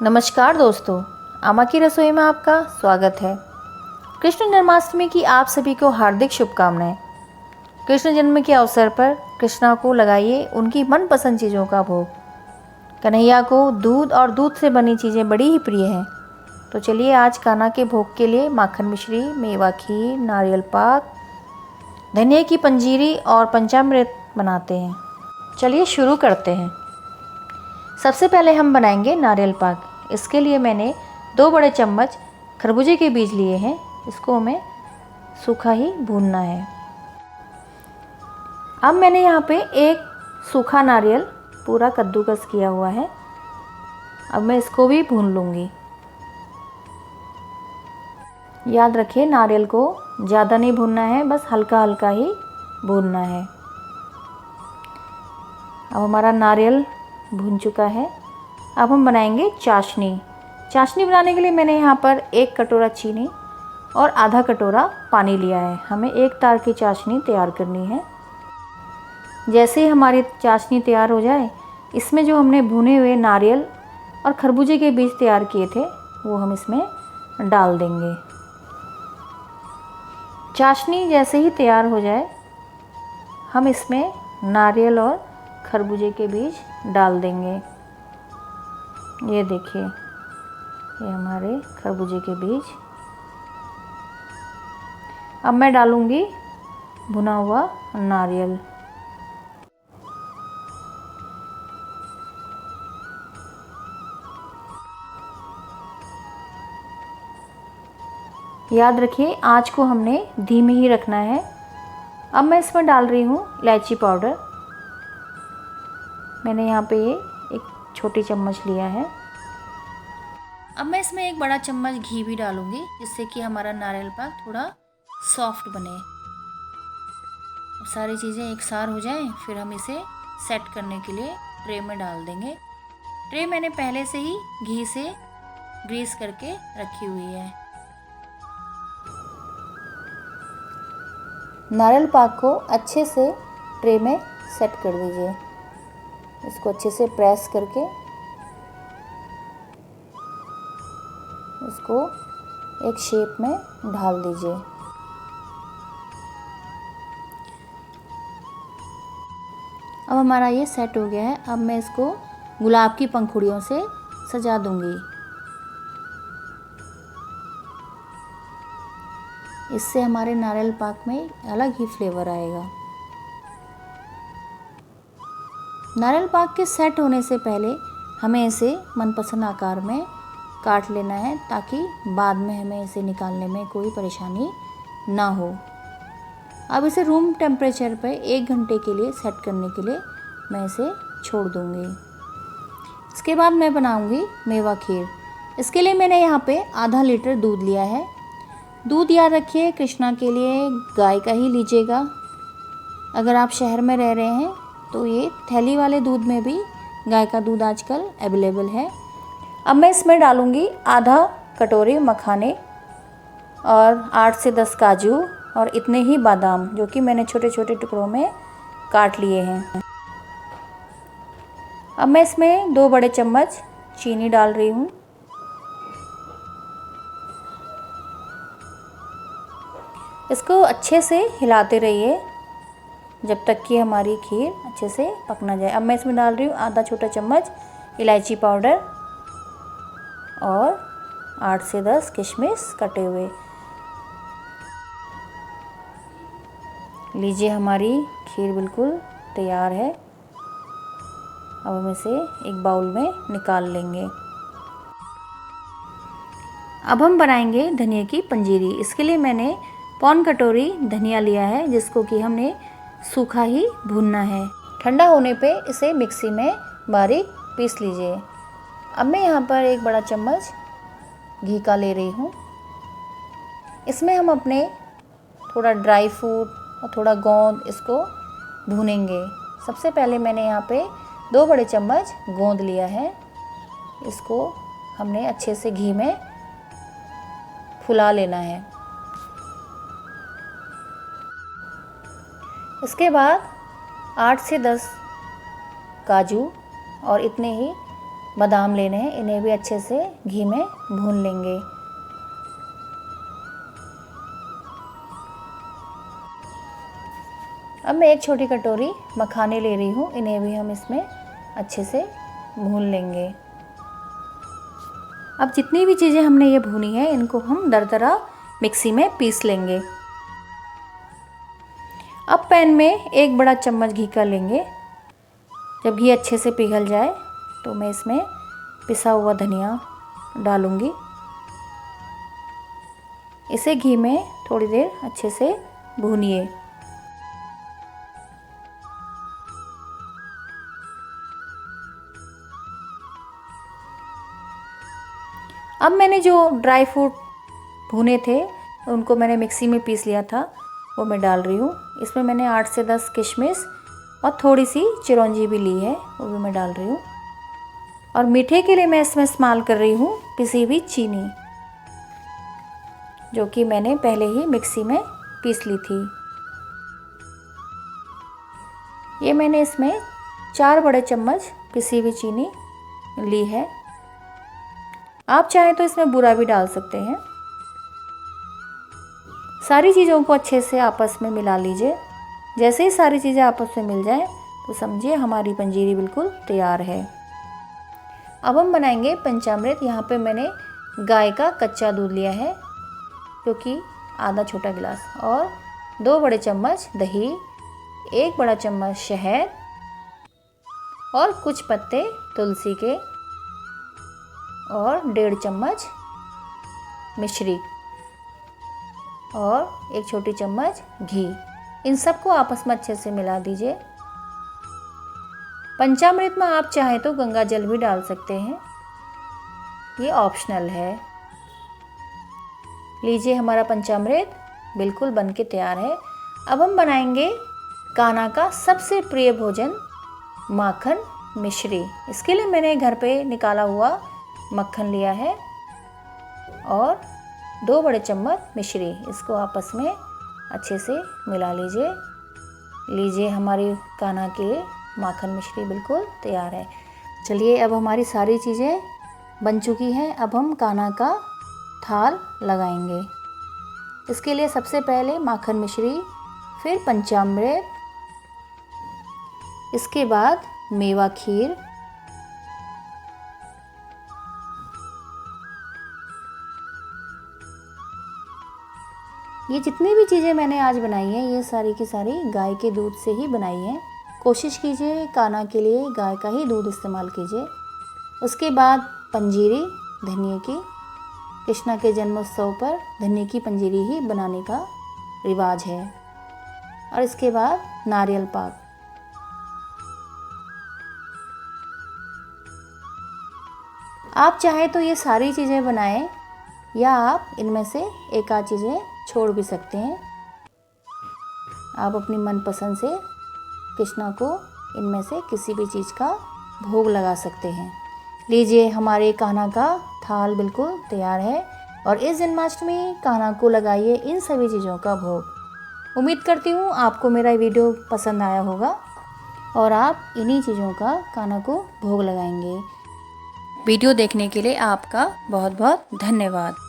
नमस्कार दोस्तों, अम्मा की रसोई में आपका स्वागत है। कृष्ण जन्माष्टमी की आप सभी को हार्दिक शुभकामनाएं। कृष्ण जन्म के अवसर पर कृष्णा को लगाइए उनकी मनपसंद चीज़ों का भोग। कन्हैया को दूध और दूध से बनी चीज़ें बड़ी ही प्रिय हैं। तो चलिए आज कान्हा के भोग के लिए माखन मिश्री, मेवा खीर, नारियल पाक, धनिया की पंजीरी और पंचामृत बनाते हैं। चलिए शुरू करते हैं। सबसे पहले हम बनाएंगे नारियल पाक। इसके लिए मैंने 2 बड़े चम्मच खरबूजे के बीज लिए हैं। इसको हमें सूखा ही भूनना है। अब मैंने यहाँ पे एक सूखा नारियल पूरा कद्दूकस किया हुआ है। अब मैं इसको भी भून लूँगी। याद रखिए नारियल को ज़्यादा नहीं भूनना है, बस हल्का हल्का ही भूनना है। अब हमारा नारियल भून चुका है। अब हम बनाएंगे चाशनी। चाशनी बनाने के लिए मैंने यहाँ पर 1 कटोरा चीनी और आधा कटोरा पानी लिया है। हमें 1 तार की चाशनी तैयार करनी है। जैसे ही हमारी चाशनी तैयार हो जाए, इसमें जो हमने भुने हुए नारियल और खरबूजे के बीज तैयार किए थे वो हम इसमें डाल देंगे। चाशनी जैसे ही तैयार हो जाए, हम इसमें नारियल और खरबूजे के बीज डाल देंगे। ये देखिए, ये हमारे खरबूजे के बीज। अब मैं डालूंगी भुना हुआ नारियल। याद रखिए आंच को हमने धीमे ही रखना है। अब मैं इसमें डाल रही हूँ इलायची पाउडर। मैंने यहाँ पे ये 1 छोटी चम्मच लिया है। अब मैं इसमें 1 बड़ा चम्मच घी भी डालूंगी, जिससे कि हमारा नारियल पाक थोड़ा सॉफ्ट बने। सारी चीज़ें एक सार हो जाएं, फिर हम इसे सेट करने के लिए ट्रे में डाल देंगे। ट्रे मैंने पहले से ही घी से ग्रीस करके रखी हुई है। नारियल पाक को अच्छे से ट्रे में सेट कर दीजिए। इसको अच्छे से प्रेस करके इसको एक शेप में ढाल दीजिए। अब हमारा ये सेट हो गया है। अब मैं इसको गुलाब की पंखुड़ियों से सजा दूंगी। इससे हमारे नारियल पाक में अलग ही फ्लेवर आएगा। नारियल पाक के सेट होने से पहले हमें इसे मनपसंद आकार में काट लेना है, ताकि बाद में हमें इसे निकालने में कोई परेशानी ना हो। अब इसे रूम टेम्परेचर पर 1 घंटे के लिए सेट करने के लिए मैं इसे छोड़ दूँगी। इसके बाद मैं बनाऊँगी मेवा खीर। इसके लिए मैंने यहाँ पे आधा लीटर दूध लिया है। दूध याद रखिए कृष्णा के लिए गाय का ही लीजिएगा। अगर आप शहर में रह रहे हैं तो ये थैली वाले दूध में भी गाय का दूध आजकल अवेलेबल है। अब मैं इसमें डालूँगी आधा कटोरी मखाने और 8 से 10 काजू और इतने ही बादाम, जो कि मैंने छोटे छोटे टुकड़ों में काट लिए हैं। अब मैं इसमें 2 बड़े चम्मच चीनी डाल रही हूँ। इसको अच्छे से हिलाते रहिए जब तक कि हमारी खीर अच्छे से पक ना जाए। अब मैं इसमें डाल रही हूँ आधा छोटा चम्मच इलायची पाउडर और 8 से 10 किशमिश कटे हुए। लीजिए, हमारी खीर बिल्कुल तैयार है। अब हम इसे एक बाउल में निकाल लेंगे। अब हम बनाएंगे धनिया की पंजीरी। इसके लिए मैंने पौन कटोरी धनिया लिया है, जिसको कि हमने सूखा ही भूनना है। ठंडा होने पे इसे मिक्सी में बारीक पीस लीजिए। अब मैं यहाँ पर 1 बड़ा चम्मच घी का ले रही हूँ। इसमें हम अपने थोड़ा ड्राई फ्रूट और थोड़ा गोंद इसको भूनेंगे। सबसे पहले मैंने यहाँ पे 2 बड़े चम्मच गोंद लिया है। इसको हमने अच्छे से घी में फुला लेना है। इसके बाद 8 से 10 काजू और इतने ही बादाम लेने हैं, इन्हें भी अच्छे से घी में भून लेंगे। अब मैं एक छोटी कटोरी मखाने ले रही हूँ, इन्हें भी हम इसमें अच्छे से भून लेंगे। अब जितनी भी चीज़ें हमने ये भूनी है इनको हम दरदरा मिक्सी में पीस लेंगे। अब पैन में 1 बड़ा चम्मच घी का लेंगे। जब घी अच्छे से पिघल जाए तो मैं इसमें पिसा हुआ धनिया डालूंगी। इसे घी में थोड़ी देर अच्छे से भूनिए। अब मैंने जो ड्राई फ्रूट भुने थे उनको मैंने मिक्सी में पीस लिया था, वो मैं डाल रही हूँ। इसमें मैंने 8 से 10 किशमिश और थोड़ी सी चिरौंजी भी ली है, वो भी मैं डाल रही हूँ। और मीठे के लिए मैं इसमें इस्तेमाल कर रही हूँ पिसी हुई चीनी, जो कि मैंने पहले ही मिक्सी में पीस ली थी। ये मैंने इसमें 4 बड़े चम्मच पिसी हुई चीनी ली है। आप चाहें तो इसमें बूरा भी डाल सकते हैं। सारी चीज़ों को अच्छे से आपस में मिला लीजिए। जैसे ही सारी चीज़ें आपस में मिल जाए तो समझिए हमारी पंजीरी बिल्कुल तैयार है। अब हम बनाएंगे पंचामृत। यहाँ पे मैंने गाय का कच्चा दूध लिया है, जो कि आधा छोटा गिलास, और 2 बड़े चम्मच दही, 1 बड़ा चम्मच शहद और कुछ पत्ते तुलसी के, और 1.5 चम्मच मिश्री और 1 छोटी चम्मच घी। इन सबको आपस में अच्छे से मिला दीजिए। पंचामृत में आप चाहें तो गंगा जल भी डाल सकते हैं, ये ऑप्शनल है। लीजिए, हमारा पंचामृत बिल्कुल बनके तैयार है। अब हम बनाएंगे कान्हा का सबसे प्रिय भोजन, माखन मिश्री। इसके लिए मैंने घर पे निकाला हुआ मक्खन लिया है और 2 बड़े चम्मच मिश्री। इसको आपस में अच्छे से मिला लीजिए। लीजिए, हमारी कान्हा के माखन मिश्री बिल्कुल तैयार है। चलिए, अब हमारी सारी चीज़ें बन चुकी हैं। अब हम कान्हा का थाल लगाएंगे। इसके लिए सबसे पहले माखन मिश्री, फिर पंचामृत, इसके बाद मेवा खीर, ये जितनी भी चीज़ें मैंने आज बनाई हैं ये सारी की सारी गाय के दूध से ही बनाई हैं। कोशिश कीजिए कान्हा के लिए गाय का ही दूध इस्तेमाल कीजिए। उसके बाद पंजीरी धनिए की, कृष्णा के जन्मोत्सव पर धनिए की पंजीरी ही बनाने का रिवाज है। और इसके बाद नारियल पाक। आप चाहे तो ये सारी चीज़ें बनाएं या आप इनमें से एक आध चीज़ें छोड़ भी सकते हैं। आप अपनी मनपसंद से कृष्णा को इनमें से किसी भी चीज़ का भोग लगा सकते हैं। लीजिए, हमारे कान्हा का थाल बिल्कुल तैयार है और इस जन्माष्टमी कान्हा को लगाइए इन सभी चीज़ों का भोग। उम्मीद करती हूँ आपको मेरा वीडियो पसंद आया होगा और आप इन्हीं चीज़ों का कान्हा को भोग लगाएंगे। वीडियो देखने के लिए आपका बहुत बहुत धन्यवाद।